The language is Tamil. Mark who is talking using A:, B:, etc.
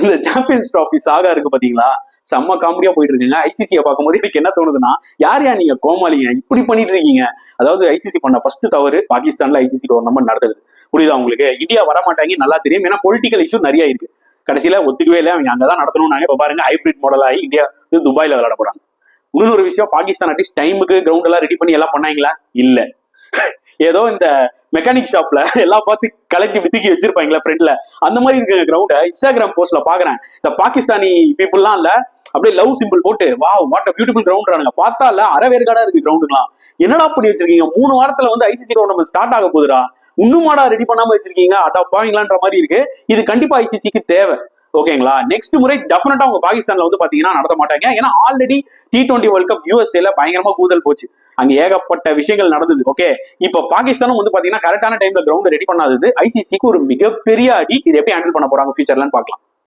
A: இந்த சாம்பியன்ஸ் டிராஃபி சாகா இருக்கு பாத்தீங்களா, செம்ம காமெடியா போயிட்டு இருக்குங்க. ஐசிசியை பார்க்கும்போது எனக்கு என்ன தோணுதுன்னா, யார் நீங்க கோமாளிங்க இப்படி பண்ணிட்டு இருக்கீங்க. அதாவது ஐசிசி பண்ண ஃபர்ஸ்ட் தவறு பாகிஸ்தான்ல ஐசிசி டோர்னமெண்ட் நடத்துது. புரியுதா உங்களுக்கு? இந்தியா வரமாட்டாங்க நல்லா தெரியும், ஏன்னா பொலிட்டிக்கல் இஷ்யூ நிறைய இருக்கு. கடைசியில ஒத்துக்கவே இல்லை, அவங்க அங்கதான் நடத்தணும்னாங்க. இப்ப பாருங்க ஹைபிரிட் மாடல் ஆகி இந்தியா துபாயில விளையாட போறாங்க. இன்னொரு விஷயம், பாகிஸ்தான் அட்லீஸ்ட் டைமுக்கு கிரவுண்ட் எல்லாம் ரெடி பண்ணி எல்லாம் பண்ணாங்களா? இல்ல. ஏதோ இந்த மெக்கானிக் ஷாப்ல எல்லா பார்ட்ஸும் கலெக்டிவ் தூக்கி வச்சிருப்பாங்களா ஃப்ரெண்ட்ல, அந்த மாதிரி இருக்க கிரவுண்ட இன்ஸ்டாகிராம் போஸ்ட்ல பாக்குறேன். இந்த பாகிஸ்தானி பீப்புள்லாம் இல்ல அப்படியே லவ் சிம்பிள் போட்டு wow what a beautiful ground பார்த்தா இல்ல அறவேற்காடா இருக்கு கிரவுண்டுலாம். என்னடா பண்ணி வச்சிருக்கீங்க? 3 வாரத்துல வந்து ஐசிசி டோர்னமெண்ட் ஸ்டார்ட் ஆக போகுதுடா, இன்னுமாடா ரெடி பண்ணாம வச்சிருக்கீங்க, அட்டா பாவீங்களான்ற மாதிரி இருக்கு. இது கண்டிப்பா ஐசிசிக்கு தேவை. ஓகேங்களா? நெக்ஸ்ட் முறை டெஃபினட்டா அவங்க பாகிஸ்தான்ல வந்து பாத்தீங்கன்னா நடத்த மாட்டாங்க. ஏன்னா ஆல்ரெடி T20 வேர்ல்ட் கப் யூஎஸ்ஏல பயங்கரமா கூதல் போச்சு, அங்க ஏகப்பட்ட விஷயங்கள் நடந்தது. ஓகே, இப்ப பாகிஸ்தானும் வந்து பாத்தீங்கன்னா கரெக்டான டைம்ல கிரவுண்ட் ரெடி பண்ணாதது ஐசிசிக்கு ஒரு மிகப்பெரிய அடி. இது எப்படி ஹேண்டில் பண்ண போறாங்க ஃபியூச்சர்லன்னு பார்க்கலாம்.